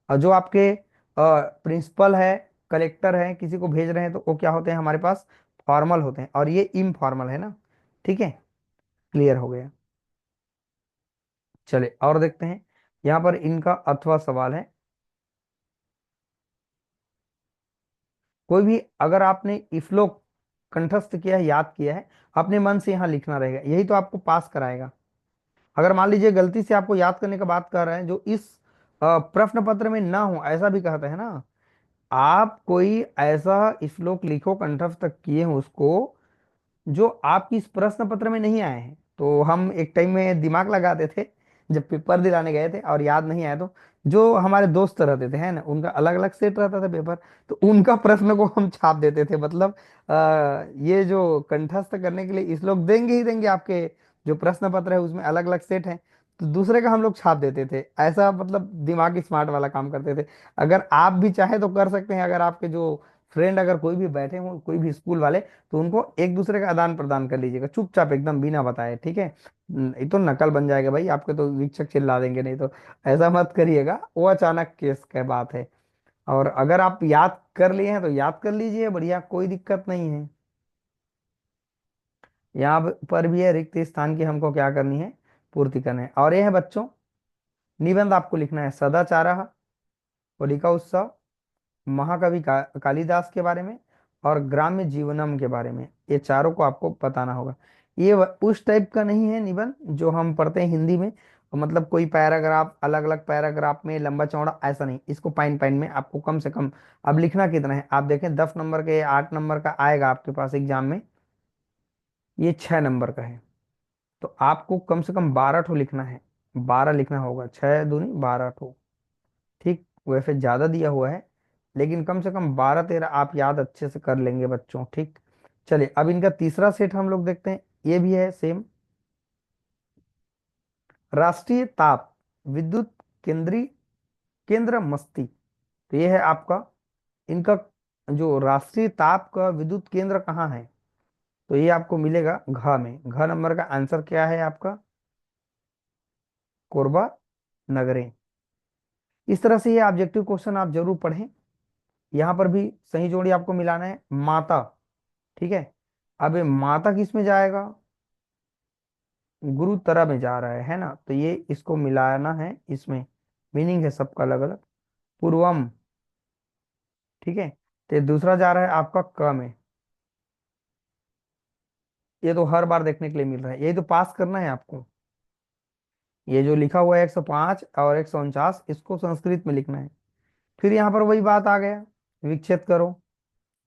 और जो आपके प्रिंसिपल है, कलेक्टर है, किसी को भेज रहे हैं तो वो क्या होते हैं, हमारे पास फॉर्मल होते हैं, और ये इनफॉर्मल है ना, ठीक है। क्लियर हो गया। चले और देखते हैं, यहाँ पर इनका अथवा सवाल है। कोई भी अगर आपने श्लोक कंठस्थ किया है, याद किया है, अपने मन से यहाँ लिखना रहेगा, यही तो आपको पास कराएगा। अगर मान लीजिए गलती से आपको याद करने का बात कर रहे हैं जो इस प्रश्न पत्र में ना हो, ऐसा भी कहते हैं ना, आप कोई ऐसा श्लोक लिखो कंठस्थ किए हो उसको, जो आपकी इस प्रश्न पत्र में नहीं आए हैं। तो हम एक टाइम में दिमाग लगाते थे, जब पेपर दिलाने गए थे और याद नहीं आया तो जो हमारे दोस्त रहते थे, है ना, उनका अलग अलग सेट रहता था पेपर, तो उनका प्रश्न को हम छाप देते थे। मतलब ये जो कंठस्थ करने के लिए श्लोक देंगे ही देंगे, आपके जो प्रश्न पत्र है उसमें अलग अलग सेट है, तो दूसरे का हम लोग छाप देते थे। ऐसा मतलब दिमाग स्मार्ट वाला काम करते थे। अगर आप भी चाहे तो कर सकते हैं, अगर आपके जो फ्रेंड अगर कोई भी बैठे हो, कोई भी स्कूल वाले, तो उनको एक दूसरे का आदान प्रदान कर लीजिएगा चुपचाप एकदम बिना बताए, ठीक है। ये तो नकल बन जाएगा भाई, आपके तो शिक्षक चिल्ला देंगे, नहीं तो ऐसा मत करिएगा, वो अचानक केस का बात है। और अगर आप याद कर लिए हैं तो याद कर लीजिए, बढ़िया, कोई दिक्कत नहीं है। यहाँ पर भी है, रिक्त स्थान की हमको क्या करनी है, पूर्ति करना है। और ये है बच्चों, निबंध आपको लिखना है सदाचार, होलिका उत्सव, महाकवि कालिदास के बारे में, और ग्राम्य जीवनम के बारे में, ये चारों को आपको बताना होगा। ये उस टाइप का नहीं है निबंध जो हम पढ़ते हैं हिंदी में, मतलब कोई पैराग्राफ अलग अलग पैराग्राफ में लंबा चौड़ा, ऐसा नहीं। इसको पाइन पाइन में आपको कम से कम अब लिखना कितना है, आप देखें 10 नंबर के 8 नंबर का आएगा आपके पास एग्जाम में, ये 6 नंबर का है। तो आपको कम से कम 12 ठो लिखना है, 12 लिखना होगा, 6 दूनी 12 ठो, ठीक। वैसे ज्यादा दिया हुआ है, लेकिन कम से कम 12 13 आप याद अच्छे से कर लेंगे बच्चों, ठीक। चलिए अब इनका तीसरा सेट हम लोग देखते हैं, ये भी है सेम। राष्ट्रीय ताप विद्युत केंद्रीय केंद्र मस्ती, तो ये है आपका इनका जो राष्ट्रीय ताप का विद्युत केंद्र कहाँ है, तो ये आपको मिलेगा घ में। घ नंबर का आंसर क्या है आपका, कोरबा नगरे। इस तरह से ये ऑब्जेक्टिव क्वेश्चन आप जरूर पढ़ें। यहाँ पर भी सही जोड़ी आपको मिलाना है, माता, ठीक है। अब ये माता किस में जाएगा, गुरु तरह में जा रहा है ना, तो ये इसको मिलाना है, इसमें मीनिंग है सबका अलग अलग। पूर्वम, ठीक है। तो ये दूसरा जा रहा है आपका क में, ये तो हर बार देखने के लिए मिल रहा है, यही तो पास करना है आपको। ये जो लिखा हुआ है 105 और 149, इसको संस्कृत में लिखना है। फिर यहाँ पर वही बात आ गया, विक्षेप करो,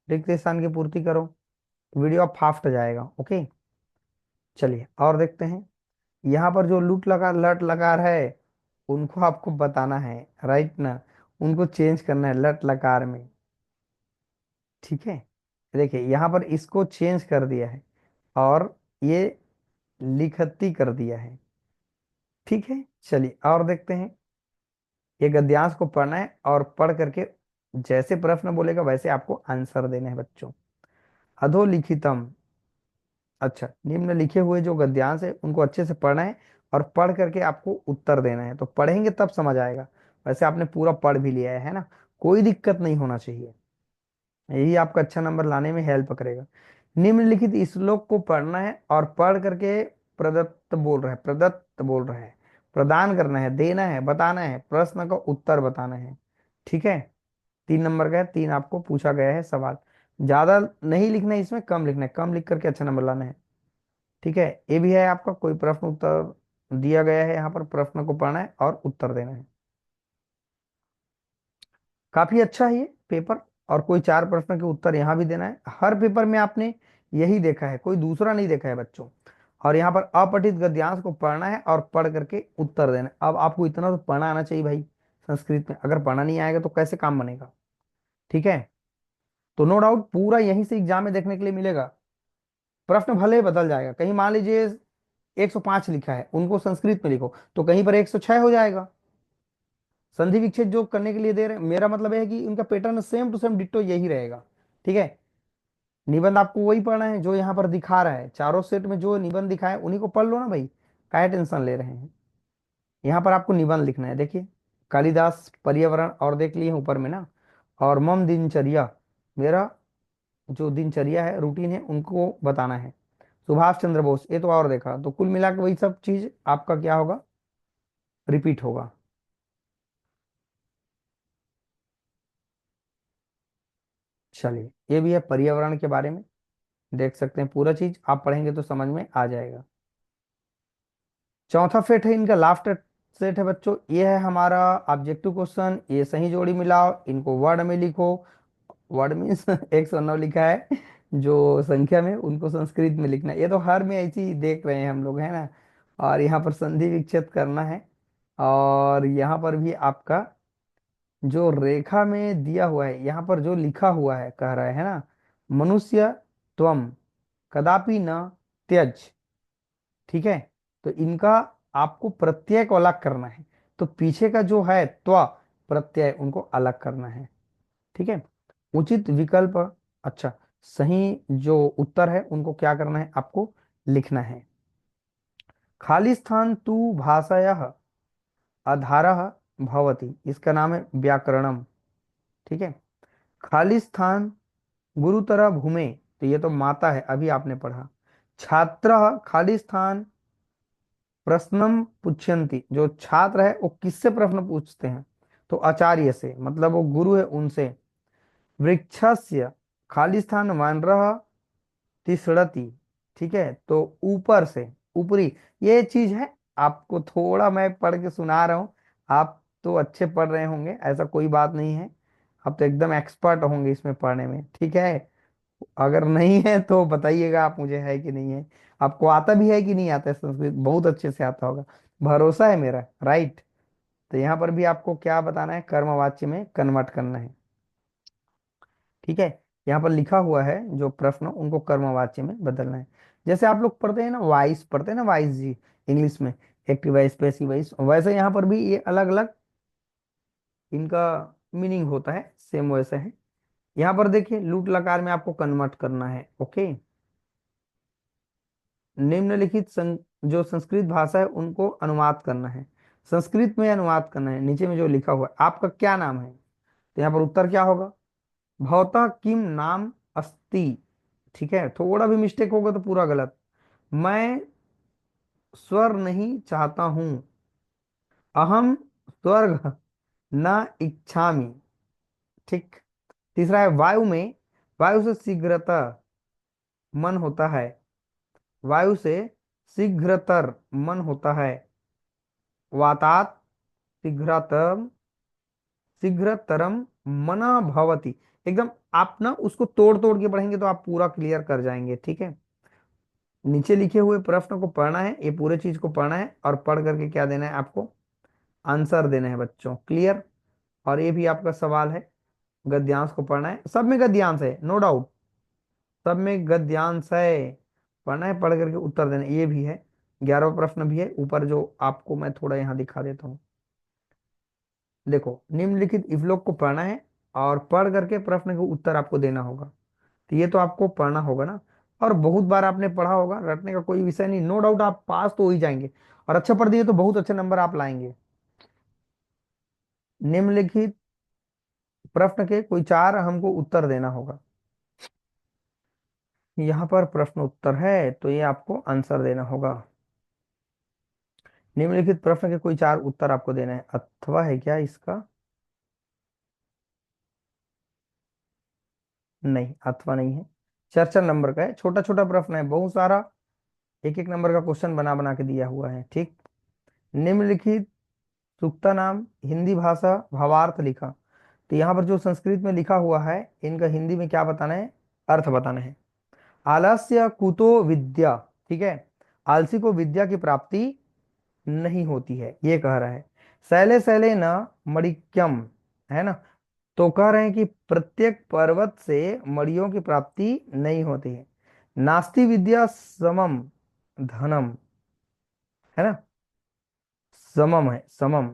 रिक्त स्थान की पूर्ति करो, वीडियो आप फास्ट जाएगा, ओके। चलिए और देखते हैं, यहाँ पर जो लूट लगा लट लकार है, उनको आपको बताना है, राइट ना, उनको चेंज करना है लट लकार में, ठीक है। देखिए यहाँ पर इसको चेंज कर दिया है, और ये लिखती कर दिया है, ठीक है। चलिए और देखते हैं, ये गद्यांश को पढ़ना है, और पढ़ करके जैसे प्रश्न बोलेगा वैसे आपको आंसर देना है बच्चों। अधोलिखितम, अच्छा, निम्नलिखे हुए जो गद्यांश है उनको अच्छे से पढ़ना है, और पढ़ करके आपको उत्तर देना है। तो पढ़ेंगे तब समझ आएगा। वैसे आपने पूरा पढ़ भी लिया है ना, कोई दिक्कत नहीं होना चाहिए। यही आपका अच्छा नंबर लाने में हेल्प करेगा। निम्नलिखित श्लोक को पढ़ना है और पढ़ करके प्रदत्त बोल रहा है, प्रदत्त बोल रहा है, प्रदान करना है, देना है, बताना है, प्रश्न का उत्तर बताना है। ठीक है, 3 नंबर का है, 3 आपको पूछा गया है सवाल। ज्यादा नहीं लिखना है इसमें, कम लिखना है, कम लिख करके अच्छा नंबर लाना है। ठीक है, ये भी है आपका, कोई प्रश्न उत्तर दिया गया है यहाँ पर, प्रश्न को पढ़ना है और उत्तर देना है। काफी अच्छा है ये पेपर। और कोई 4 प्रश्न के उत्तर यहाँ भी देना है। हर पेपर में आपने यही देखा है, कोई दूसरा नहीं देखा है बच्चों। और यहाँ पर अपठित गद्यांश को पढ़ना है और पढ़ करके उत्तर देना है। अब आपको इतना तो पढ़ना आना चाहिए भाई संस्कृत में, अगर पढ़ना नहीं आएगा तो कैसे काम बनेगा। ठीक है, तो नो डाउट पूरा यहीं से एग्जाम में देखने के लिए मिलेगा। प्रश्न भले ही बदल जाएगा, कहीं मान लीजिए 105 लिखा है, उनको संस्कृत में लिखो तो कहीं पर 106 हो जाएगा। संधि विच्छेद जो करने के लिए दे रहे हैं, मेरा मतलब है कि उनका pattern same to same ditto यही रहेगा। ठीक है, निबंध आपको वही पढ़ना है जो यहाँ पर दिखा रहा है, चारों सेट में जो निबंध दिखा है उन्हीं को पढ़ लो ना भाई, काहे टेंशन ले रहे हैं। यहाँ पर आपको निबंध लिखना है, देखिए कालिदास पर्यावरण और देख लिए ऊपर में ना, और मम दिनचर्या, मेरा जो दिनचर्या है, रूटीन है, उनको बताना है। सुभाष चंद्र बोस, ये तो और देखा, तो कुल मिला के वही सब चीज आपका क्या होगा, रिपीट होगा। चलिए, ये भी है पर्यावरण के बारे में, देख सकते हैं पूरा चीज आप पढ़ेंगे तो समझ में आ जाएगा। चौथा सेट है इनका, लास्ट सेट है बच्चों, ये है हमारा ऑब्जेक्टिव क्वेश्चन। ये सही जोड़ी मिलाओ, इनको वर्ड में लिखो। वर्ड मीन्स 109 लिखा है, जो संख्या में, उनको संस्कृत में लिखना है। ये तो हर में ऐसी ही देख रहे हैं हम लोग, है ना। और यहाँ पर संधि विच्छेद करना है। और यहाँ पर भी आपका जो रेखा में दिया हुआ है, यहाँ पर जो लिखा हुआ है, कह रहा है ना, मनुष्य त्वम कदापि न त्यज। ठीक है, तो इनका आपको प्रत्यय को अलग करना है। तो पीछे का जो है त्व प्रत्यय, उनको अलग करना है। ठीक है, उचित विकल्प, अच्छा, सही जो उत्तर है उनको क्या करना है, आपको लिखना है। खाली स्थान तू भाषायः आधारः भवति, इसका नाम है व्याकरणम। ठीक है, खाली स्थान गुरुतर भूमे, तो ये तो माता है, अभी आपने पढ़ा। छात्र खाली स्थान प्रश्नम पुच्छन्ति, जो छात्र है वो किससे प्रश्न पूछते हैं, तो आचार्य से, मतलब वो गुरु है उनसे। वृक्षस्य खाली स्थान वानरः तिसड़ती। ठीक है, तो ऊपर से, ऊपरी, ये चीज है। आपको थोड़ा मैं पढ़ के सुना रहा हूँ, आप तो अच्छे पढ़ रहे होंगे, ऐसा कोई बात नहीं है। आप तो एकदम एक्सपर्ट होंगे इसमें पढ़ने में। ठीक है, अगर नहीं है तो बताइएगा आप मुझे, है कि नहीं है। आपको आता भी है कि नहीं आता है संस्कृत, बहुत अच्छे से आता होगा, भरोसा है मेरा, राइट। तो यहाँ पर भी आपको क्या बताना है, कर्मवाच्य में कन्वर्ट करना है। ठीक है, यहाँ पर लिखा हुआ है जो प्रश्न, उनको कर्मवाच्य में बदलना है। जैसे आप लोग पढ़ते हैं ना वाइस, पढ़ते हैं ना वाइस जी, इंग्लिश में एक्टिव वॉइस, पैसिव वॉइस, वैसे यहाँ पर भी ये अलग अलग इनका मीनिंग होता है, सेम वैसे है। यहाँ पर देखिए लूट लकार में आपको कन्वर्ट करना है। ओके, निम्नलिखित जो संस्कृत भाषा है उनको अनुवाद करना है, संस्कृत में अनुवाद करना है। नीचे में जो लिखा हुआ है, आपका क्या नाम है, तो यहाँ पर उत्तर क्या होगा, भवता किम नाम अस्ति। ठीक है, थोड़ा भी मिस्टेक होगा तो पूरा गलत। मैं स्वर नहीं चाहता हूं, अहम स्वर्ग न इच्छामि। ठीक, तीसरा है वायु में, वायु से शीघ्रता मन होता है, वायु से शीघ्रतर मन होता है। वातात शीघ्रतम, शीघ्रतरम मना भवति। एकदम आप ना उसको तोड़ तोड़ के पढ़ेंगे तो आप पूरा क्लियर कर जाएंगे। ठीक है, नीचे लिखे हुए प्रश्न को पढ़ना है, ये पूरे चीज को पढ़ना है और पढ़ करके क्या देना है आपको, आंसर देना है बच्चों, क्लियर। और ये भी आपका सवाल है, गद्यांश को पढ़ना है, सब में गद्यांश है नो डाउट, सब में गद्यांश है, पढ़ना है, पढ़ करके उत्तर देना है। ये भी है, 11वां प्रश्न भी है ऊपर, जो आपको मैं थोड़ा यहाँ दिखा देता हूँ। देखो, निम्नलिखित श्लोक को पढ़ना है और पढ़ करके प्रश्न के उत्तर आपको देना होगा। तो ये तो आपको पढ़ना होगा ना, और बहुत बार आपने पढ़ा होगा, रटने का कोई विषय नहीं, नो डाउट आप पास तो हो ही जाएंगे। और अच्छा पढ़ दिए तो बहुत अच्छे नंबर आप लाएंगे। निम्नलिखित प्रश्न के कोई चार हमको उत्तर देना होगा। यहाँ पर प्रश्न उत्तर है तो ये आपको आंसर देना होगा। निम्नलिखित प्रश्न के कोई चार उत्तर आपको देना है, अथवा है क्या इसका? नहीं, अथवा नहीं है। 4 4 नंबर का है, छोटा छोटा प्रश्न है, बहुत सारा एक एक नंबर का क्वेश्चन बना बना के दिया हुआ है। ठीक। निम्नलिखित सूक्ता नाम हिंदी भाषा भावार्थ लिखा। तो यहाँ पर जो संस्कृत में लिखा हुआ है इनका हिंदी में क्या बताना है, अर्थ बताना है। आलस्य कुतो विद्या, ठीक है, आलसी को विद्या की प्राप्ति नहीं होती है, ये कह रहा है। शैले शैले न मणिक्यम, है ना, तो कह रहे हैं कि प्रत्येक पर्वत से मणियों की प्राप्ति नहीं होती है। नास्ति विद्या समम धनम, है ना, समम है, समम।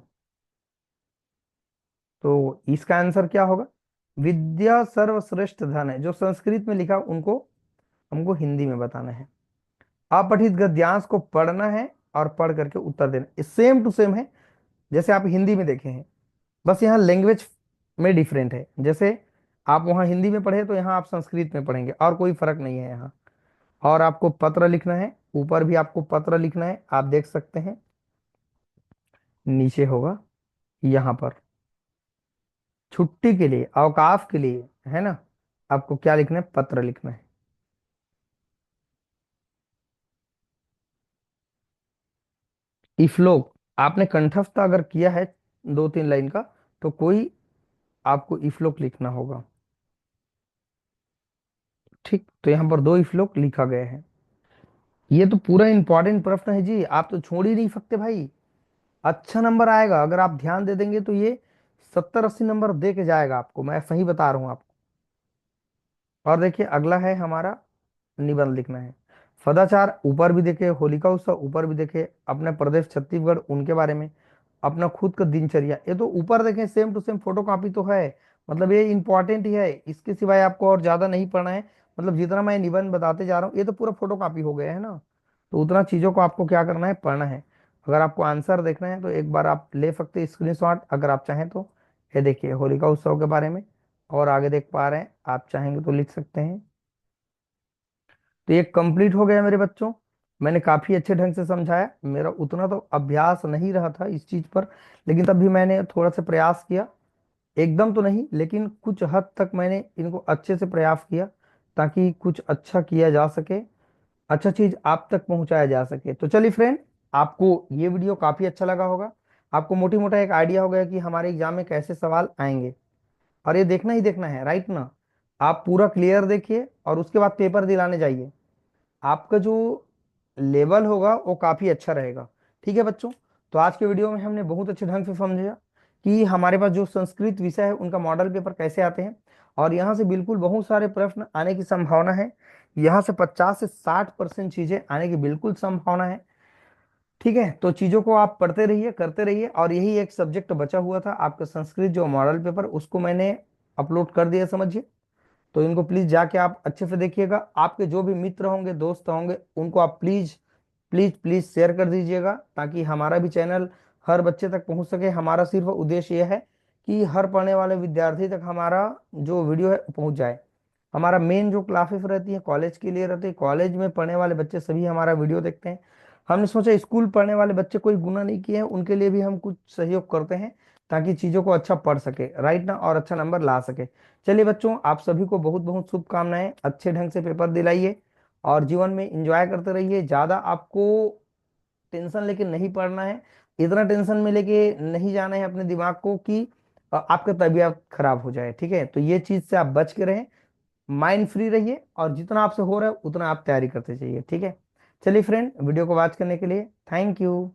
तो इसका आंसर क्या होगा? विद्या सर्वश्रेष्ठ धन है। जो संस्कृत में लिखा उनको हमको हिंदी में बताना है। अपठित गद्यांश को पढ़ना है और पढ़ करके उत्तर देना, सेम टू सेम है जैसे आप हिंदी में देखे हैं, बस यहाँ लैंग्वेज में डिफरेंट है। जैसे आप वहाँ हिंदी में पढ़े तो यहाँ आप संस्कृत में पढ़ेंगे, और कोई फर्क नहीं है यहाँ। और आपको पत्र लिखना है, ऊपर भी आपको पत्र लिखना है, आप देख सकते हैं नीचे होगा यहाँ पर, छुट्टी के लिए, अवकाश के लिए, है ना, आपको क्या लिखना है, पत्र लिखना है। इफ्लोक, आपने कंठस्थ अगर किया है 2 3 लाइन का तो कोई आपको इफ्लोक लिखना होगा। ठीक, तो यहाँ पर 2 इफ्लोक लिखा गया है। ये तो पूरा इंपॉर्टेंट प्रश्न है जी, आप तो छोड़ ही नहीं सकते भाई। अच्छा नंबर आएगा अगर आप ध्यान दे देंगे तो ये 70 80 नंबर दे के जाएगा आपको, मैं सही बता रहा हूँ आपको। और देखिए अगला है हमारा निबंध लिखना है। सदाचार ऊपर भी देखे, होलिका उत्सव ऊपर भी देखे, अपने प्रदेश छत्तीसगढ़ उनके बारे में, अपना खुद का दिनचर्या, ये तो ऊपर देखें same to same photo copy तो है। मतलब ये इंपॉर्टेंट ही है, इसके सिवाय आपको और ज्यादा नहीं पढ़ना है। मतलब जितना मैं निबंध बताते जा रहा हूँ ये तो पूरा फोटो कॉपी हो गया है ना, तो उतना चीजों को आपको क्या करना है, पढ़ना है। अगर आपको आंसर देखना है तो एक बार आप ले सकते हैं स्क्रीनशॉट अगर आप चाहें तो। ये देखिए होलिका उत्सव के बारे में, और आगे देख पा रहे हैं, आप चाहेंगे तो लिख सकते हैं। तो ये कंप्लीट हो गया मेरे बच्चों। मैंने काफी अच्छे ढंग से समझाया, मेरा उतना तो अभ्यास नहीं रहा था इस चीज पर, लेकिन तब भी मैंने थोड़ा सा प्रयास किया। एकदम तो नहीं लेकिन कुछ हद तक मैंने इनको अच्छे से प्रयास किया, ताकि कुछ अच्छा किया जा सके, अच्छा चीज आप तक पहुंचाया जा सके। तो चलिए फ्रेंड, आपको ये वीडियो काफी अच्छा लगा होगा, आपको मोटी मोटा एक आइडिया हो गया कि हमारे एग्जाम में कैसे सवाल आएंगे। और ये देखना ही देखना है, राइट ना। आप पूरा क्लियर देखिए और उसके बाद पेपर दिलाने जाइए, आपका जो लेवल होगा वो काफी अच्छा रहेगा। ठीक है बच्चों, तो आज के वीडियो में हमने बहुत अच्छे ढंग से समझा कि हमारे पास जो संस्कृत विषय है उनका मॉडल पेपर कैसे आते हैं, और यहाँ से बिल्कुल बहुत सारे प्रश्न आने की संभावना है। यहाँ से 50 से 60% चीजें आने की बिल्कुल संभावना है। ठीक है, तो चीजों को आप पढ़ते रहिए, करते रहिए, और यही एक सब्जेक्ट बचा हुआ था आपका संस्कृत जो मॉडल पेपर, उसको मैंने अपलोड कर दिया समझिए। तो इनको प्लीज जाके आप अच्छे से देखिएगा, आपके जो भी मित्र होंगे, दोस्त होंगे, उनको आप प्लीज प्लीज प्लीज शेयर कर दीजिएगा, ताकि हमारा भी चैनल हर बच्चे तक पहुंच सके। हमारा सिर्फ उद्देश्य यह है कि हर पढ़ने वाले विद्यार्थी तक हमारा जो वीडियो है पहुंच जाए। हमारा मेन जो क्लासेस रहती है कॉलेज के लिए रहती है, कॉलेज में पढ़ने वाले बच्चे सभी हमारा वीडियो देखते हैं। हमने सोचा स्कूल पढ़ने वाले बच्चे कोई गुना नहीं किए हैं, उनके लिए भी हम कुछ सहयोग करते हैं, ताकि चीजों को अच्छा पढ़ सके, राइट ना, और अच्छा नंबर ला सके। चलिए बच्चों, आप सभी को बहुत बहुत शुभकामनाएं, अच्छे ढंग से पेपर दिलाइए और जीवन में एंजॉय करते रहिए। ज्यादा आपको टेंशन लेके नहीं पढ़ना है, इतना टेंशन में लेके नहीं जाना है अपने दिमाग को कि आपका तबीयत खराब हो जाए। ठीक है, तो ये चीज से आप बच के रहें, माइंड फ्री रहिए, और जितना आपसे हो रहा है उतना आप तैयारी करते जाइए। ठीक है, चलिए फ्रेंड, वीडियो को वॉच करने के लिए थैंक यू।